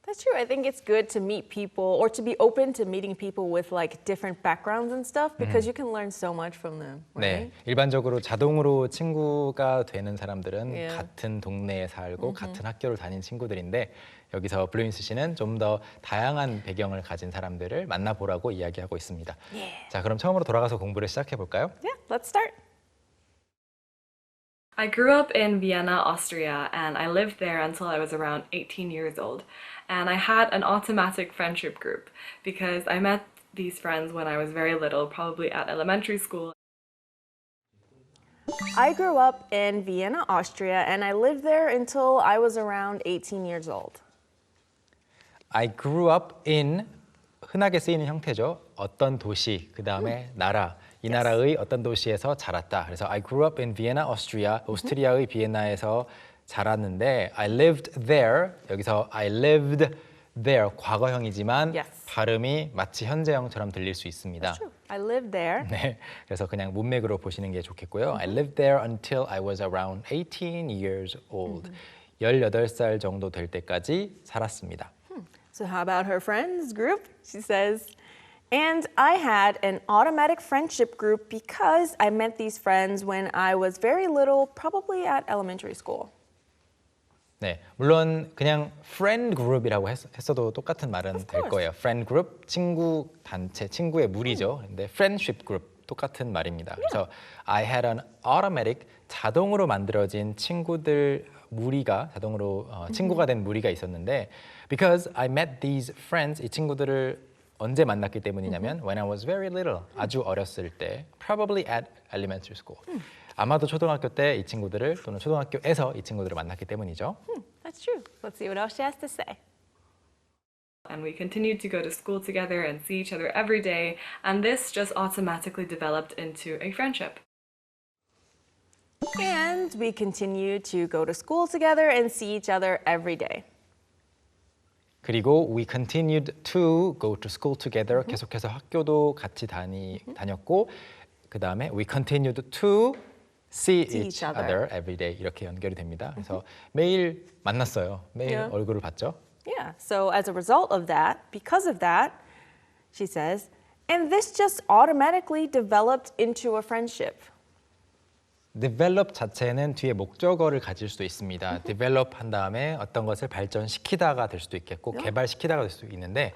That's true. I think it's good to meet people or to be open to meeting people with like different backgrounds and stuff because you can learn so much from them, right? 네, 일반적으로 자동으로 친구가 되는 사람들은 Yeah. 같은 동네에 살고 같은 학교를 다닌 친구들인데 여기서 블루인스 씨는 좀 더 다양한 배경을 가진 사람들을 만나보라고 이야기하고 있습니다. Yeah. 자, 그럼 처음으로 돌아가서 공부를 시작해 볼까요? Yeah, let's start. I grew up in Vienna, Austria, and I lived there until I was around 18 years old. And I had an automatic friendship group because I met these friends when I was very little, probably at elementary school. I grew up in Vienna, Austria, and I lived there until I was around 18 years old. I grew up in 흔하게 쓰이는 형태죠. 어떤 도시, 그 다음에 나라. 이 나라의 어떤 도시에서 자랐다. 그래서 I grew up in Vienna, Austria. 오스트리아의 비엔나에서 자랐는데 I lived there. 여기서 I lived there 과거형이지만 Yes. 발음이 마치 현재형처럼 들릴 수 있습니다. True. I lived there. 네, 그래서 그냥 문맥으로 보시는 게 좋겠고요. I lived there until I was around 18 years old. 18살 정도 될 때까지 살았습니다. So how about her friends group? She says, and I had an automatic friendship group because I met these friends when I was very little, probably at elementary school. 네, 물론 그냥 friend group이라고 했어도 똑같은 말은 될 거예요. friend group, 친구 단체, 친구의 무리죠. 근데 friendship group 똑같은 말입니다. 그래서 I had an automatic, 자동으로 만들어진 친구들 무리가 자동으로 친구가 된 무리가 있었는데 because I met these friends, 이 친구들을 언제 만났기 때문이냐면 when I was very little, 아주 어렸을 때 probably at elementary school. 아마도 초등학교 때 이 친구들을 또는 초등학교에서 이 친구들을 만났기 때문이죠. That's true. Let's see what else she has to say. And we continued to go to school together and see each other every day, and this just automatically developed into a friendship. And we continue to go to school together and see each other every day. 그리고 we continued to go to school together. 계속해서 학교도 같이 다녔고 그 다음에 we continued to see each other every day 이렇게 연결이 됩니다. 그래서 매일 만났어요. 매일 Yeah. 얼굴을 봤죠. Yeah, so as a result of that, because of that, she says, and this just automatically developed into a friendship. develop 자체는 뒤에 목적어를 가질 수도 있습니다. develop 한 다음에 어떤 것을 발전시키다가 될 수도 있겠고 개발시키다가 될 수도 있는데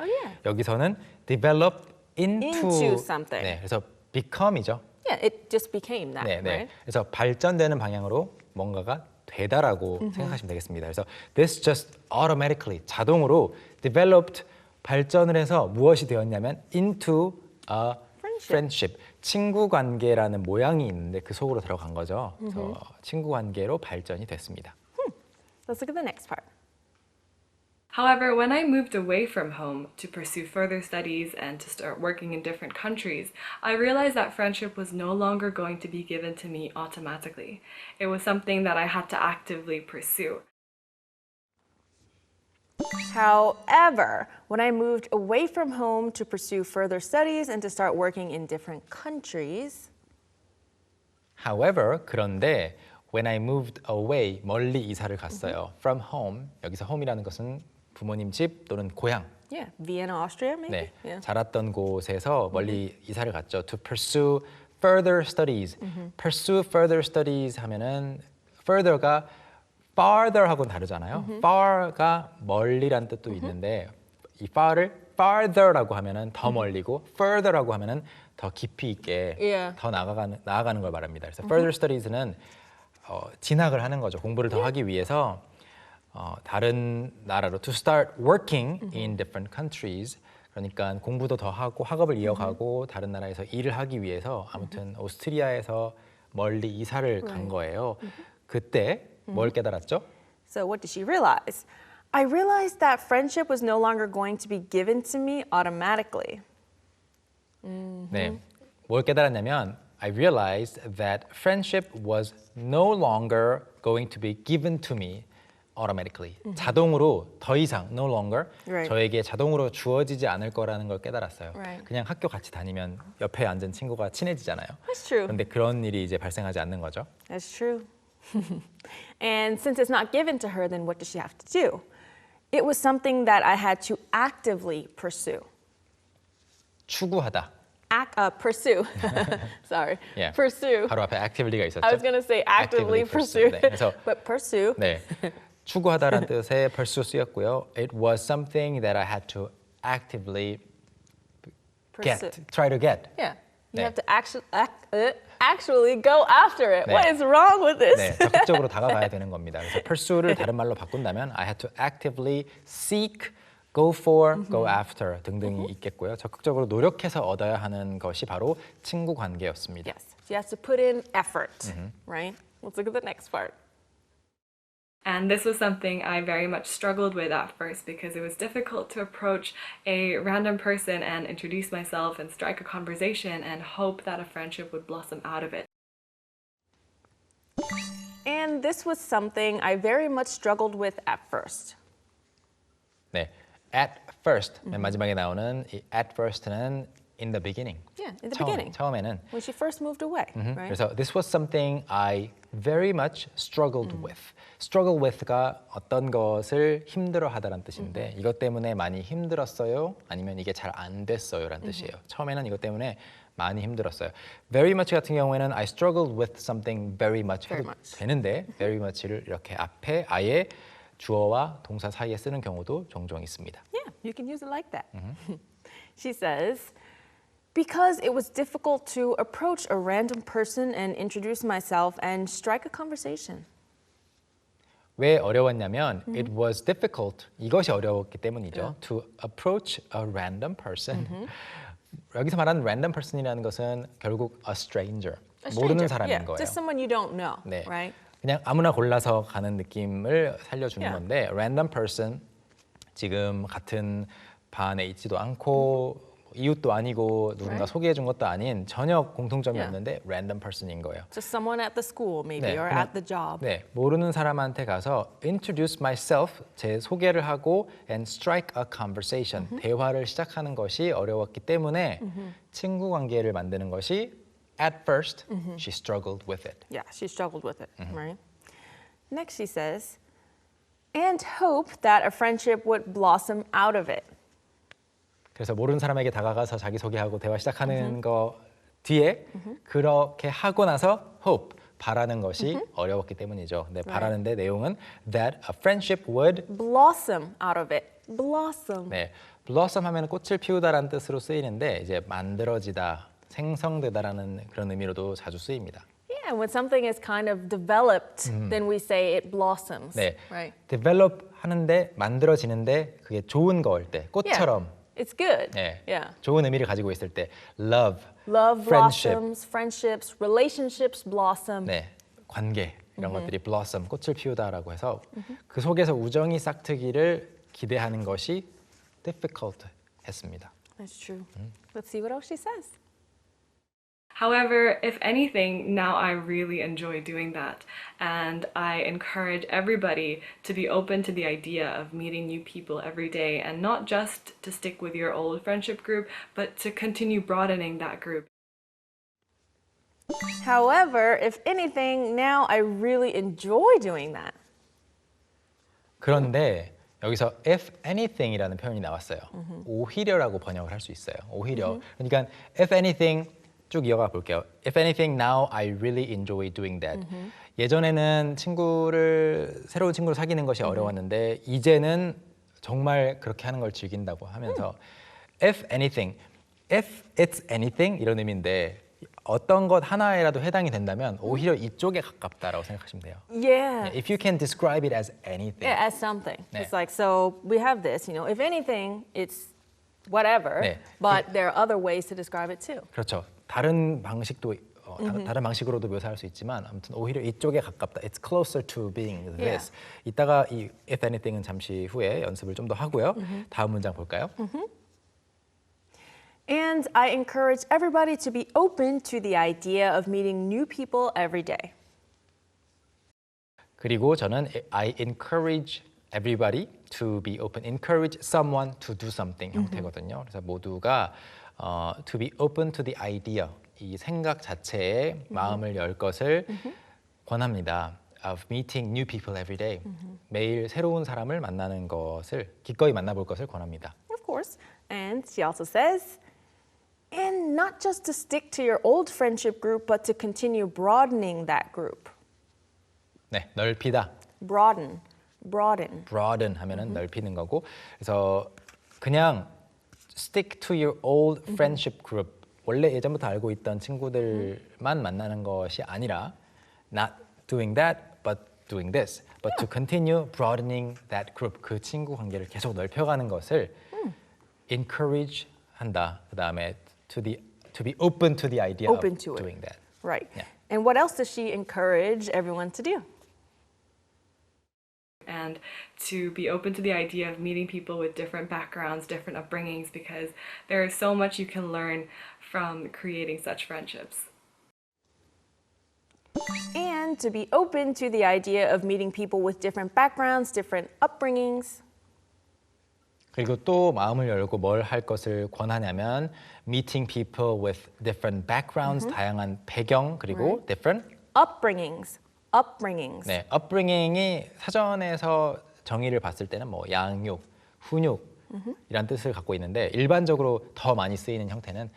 여기서는 develop Into something. 네, 그래서 become이죠. Yeah, it just became that, 네, 네. right? 그래서 발전되는 방향으로 뭔가가 되다라고 생각하시면 되겠습니다. 그래서 this just automatically 자동으로 developed 발전을 해서 무엇이 되었냐면 into a friendship. 친구 관계라는 모양이 있는데 그 속으로 들어간 거죠. 그래서 친구 관계로 발전이 됐습니다. Let's look at the next part. However, when I moved away from home to pursue further studies and to start working in different countries, I realized that friendship was no longer going to be given to me automatically. It was something that I had to actively pursue. However, when I moved away from home to pursue further studies and to start working in different countries, However, 그런데 when I moved away, 멀리 이사를 갔어요. From home, 여기서 home이라는 것은 부모님 집 또는 고향. yeah, Vienna, Austria, maybe? 네, Yeah. 자랐던 곳에서 멀리 이사를 갔죠. To pursue further studies. Pursue further studies 하면은 further가 farther 하고는 다르잖아요. far가 멀리란 뜻도 있는데 이 far를 farther라고 하면은 더 멀리고 further라고 하면은 더 깊이 있게 Yeah. 더 나아가는 걸 말합니다. 그래서 further studies는 진학을 하는 거죠. 공부를 더 하기 위해서 다른 나라로 to start working in different countries. 그러니까 공부도 더 하고 학업을 이어가고 다른 나라에서 일을 하기 위해서 아무튼 오스트리아에서 멀리 이사를 간 거예요. 그때 뭘 깨달았죠? So what did she realize? I realized that friendship was no longer going to be given to me automatically. 네, 뭘 깨달았냐면 I realized that friendship was no longer going to be given to me automatically. 자동으로 더 이상 no longer Right. 저에게 자동으로 주어지지 않을 거라는 걸 깨달았어요. Right. 그냥 학교 같이 다니면 옆에 앉은 친구가 친해지잖아요. That's true. 그런데 그런 일이 이제 발생하지 않는 거죠. That's true. And since it's not given to her, then what does she have to do? It was something that I had to actively pursue. 추구하다. Pursue. Sorry. Yeah. Pursue. 바로 앞에 activity가 있었죠. I was going to say actively pursue. 네, 그래서 But pursue. 네, 추구하다라는 뜻의 pursue 쓰였고요. It was something that I had to actively Pursue. try to get. Yeah. You 네. have to actually go after it. 네. What is wrong with this? 네, 적극적으로 다가가야 되는 겁니다. 그래서 pursue를 다른 말로 바꾼다면 I had to actively seek, go for, go after 등등이 있겠고요. 적극적으로 노력해서 얻어야 하는 것이 바로 친구 관계였습니다. Yes. You have to put in effort, right? Let's look at the next part. And this was something I very much struggled with at first because it was difficult to approach a random person and introduce myself and strike a conversation and hope that a friendship would blossom out of it. And this was something I very much struggled with at first. 네, at first 맨 마지막에 나오는 이 at first는 in the beginning. Yeah, in the beginning. 처음에는. When she first moved away, right? 그래서 this was something I very much struggled with. struggle with가 어떤 것을 힘들어하다라는 뜻인데 이것 때문에 많이 힘들었어요? 아니면 이게 잘 안 됐어요라는 뜻이에요. 처음에는 이것 때문에 많이 힘들었어요. Very much 같은 경우에는 I struggled with something very much 해도 Very much. 되는데 very much를 이렇게 앞에 아예 주어와 동사 사이에 쓰는 경우도 종종 있습니다. Yeah, you can use it like that. She says, because it was difficult to approach a random person and introduce myself and strike a conversation. 왜 어려웠냐면 it was difficult. 이것이 어려웠기 때문이죠. To approach a random person. 여기서 말하는 random person이라는 것은 결국 a stranger. A 모르는 stranger. 사람인 Yeah, 거예요. just someone you don't know, 네. right? 그냥 아무나 골라서 가는 느낌을 살려주는 Yeah. 건데 random person 지금 같은 반에 있지도 않고 이웃도 아니고 누군가 Right. 소개해 준 것도 아닌 전혀 공통점이 Yeah. 없는데 random person인 거예요. Just someone at the school, maybe, 네, or 그냥- at the job. 네, 모르는 사람한테 가서 introduce myself, 제 소개를 하고 and strike a conversation, 대화를 시작하는 것이 어려웠기 때문에 친구 관계를 만드는 것이 at first she struggled with it. Yeah, she struggled with it, right? Next, she says, and hope that a friendship would blossom out of it. 그래서 모르는 사람에게 다가가서 자기 소개하고 대화 시작하는 거 뒤에 그렇게 하고 나서 hope, 바라는 것이 어려웠기 때문이죠. 근데 바라는데 내용은 that a friendship would Blossom out of it. Blossom. 네, blossom 하면 꽃을 피우다라는 뜻으로 쓰이는데 이제 만들어지다, 생성되다라는 그런 의미로도 자주 쓰입니다. Yeah, when something is kind of developed, then we say it blossoms. 네, Right. develop 하는데 만들어지는데 그게 좋은 거일 때, 꽃처럼 It's good. 네, Yeah. 좋은 의미를 가지고 있을 때 love, Love friendship, blossoms, friendships, relationships blossom. 네, 관계 이런 것들이 blossom, 꽃을 피우다라고 해서 그 속에서 우정이 싹트기를 기대하는 것이 difficult 했습니다. That's true. Let's see what else she says. However, if anything, now I really enjoy doing that. And I encourage everybody to be open to the idea of meeting new people every day and not just to stick with your old friendship group, but to continue broadening that group. However, if anything, now I really enjoy doing that. 그런데 여기서 if anything이라는 표현이 나왔어요. 오히려라고 번역을 할 수 있어요. 오히려. 그러니까 if anything 쭉 이어가 볼게요. If anything, now I really enjoy doing that. 예전에는 새로운 친구를 사귀는 것이 어려웠는데 이제는 정말 그렇게 하는 걸 즐긴다고 하면서 if anything, if it's anything 이런 의미인데 어떤 것 하나에라도 해당이 된다면 오히려 이쪽에 가깝다라고 생각하시면 돼요. Yeah. If you can describe it as anything. Yeah, as something. 네. It's like, so we have this, if anything, it's whatever, 네. but there are other ways to describe it too. 그렇죠. 다른 방식도 다른 방식으로도 묘사할 수 있지만 아무튼 오히려 이쪽에 가깝다. It's closer to being this. 이따가 이 if anything은 잠시 후에 연습을 좀 더 하고요. 다음 문장 볼까요? And I encourage everybody to be open to the idea of meeting new people every day. 그리고 저는 I encourage everybody to be open. Encourage someone to do something 형태거든요. 그래서 모두가 to be open to the idea, 이 생각 자체에 마음을 열 것을 권합니다. of meeting new people every day. 매일 새로운 사람을 만나는 것을 기꺼이 만나볼 것을 권합니다. Of course. And she also says, and not just to stick to your old friendship group, but to continue broadening that group. 네, 넓히다. Broaden. broaden 하면은 넓히는 거고. 그래서 그냥 stick to your old friendship group. 원래 예전부터 알고 있던 친구들만 만나는 것이 아니라 not doing that but doing this. But to continue broadening that group. 그 친구 관계를 계속 넓혀가는 것을 encourage 한다. 그다음에 to be open to the idea Open of to it. doing that. Right. Yeah. And what else does she encourage everyone to do? And to be open to the idea of meeting people with different backgrounds, different upbringings, because there is so much you can learn from creating such friendships. And to be open to the idea of meeting people with different backgrounds, different upbringings. 그리고 또 마음을 열고 뭘 할 것을 권하냐면 meeting people with different backgrounds, 다양한 배경 그리고 different Upbringings. 네, upbringing이 사전에서 정의를 봤을 때는 뭐 양육, 훈육 이란 뜻을 갖고 있는데 일반적으로 더 많이 쓰이는 형태는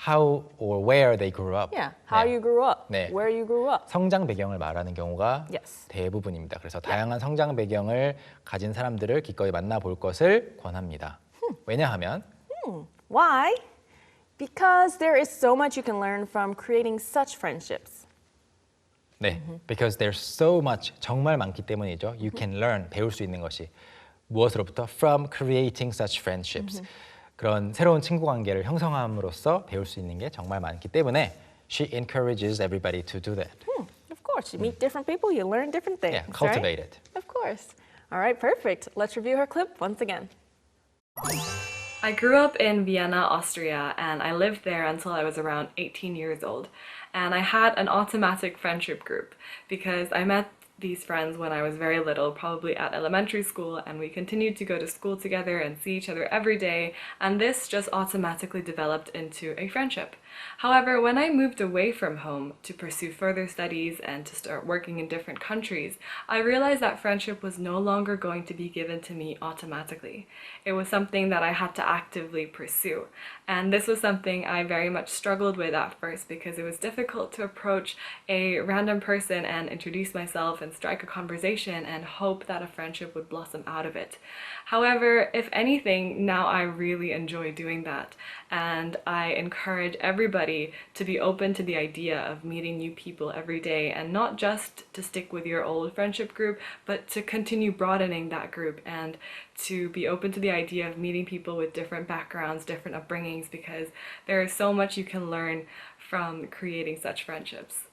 how or where they grew up. Yeah. How 네. you grew up. 네. Where you grew up. 성장 배경을 말하는 경우가 Yes. 대부분입니다. 그래서 다양한 성장 배경을 가진 사람들을 기꺼이 만나볼 것을 권합니다. 왜냐하면 Why? Because there is so much you can learn from creating such friendships. 네, because there's so much 정말 많기 때문이죠. You can learn 배울 수 있는 것이 무엇으로부터 from creating such friendships. 그런 새로운 친구 관계를 형성함으로써 배울 수 있는 게 정말 많기 때문에 she encourages everybody to do that. Of course, you meet different people, you learn different things. Yeah, cultivate right? it. Of course. All right, perfect. Let's review her clip once again. I grew up in Vienna, Austria, and I lived there until I was around 18 years old. And I had an automatic friendship group because I met these friends when I was very little, probably at elementary school, and we continued to go to school together and see each other every day, and this just automatically developed into a friendship. However, when I moved away from home to pursue further studies and to start working in different countries, I realized that friendship was no longer going to be given to me automatically. It was something that I had to actively pursue. And this was something I very much struggled with at first because it was difficult to approach a random person and introduce myself and strike a conversation and hope that a friendship would blossom out of it. However, if anything, now I really enjoy doing that. And I encourage everybody to be open to the idea of meeting new people every day and not just to stick with your old friendship group, but to continue broadening that group and to be open to the idea of meeting people with different backgrounds, different upbringings, because there is so much you can learn from creating such friendships.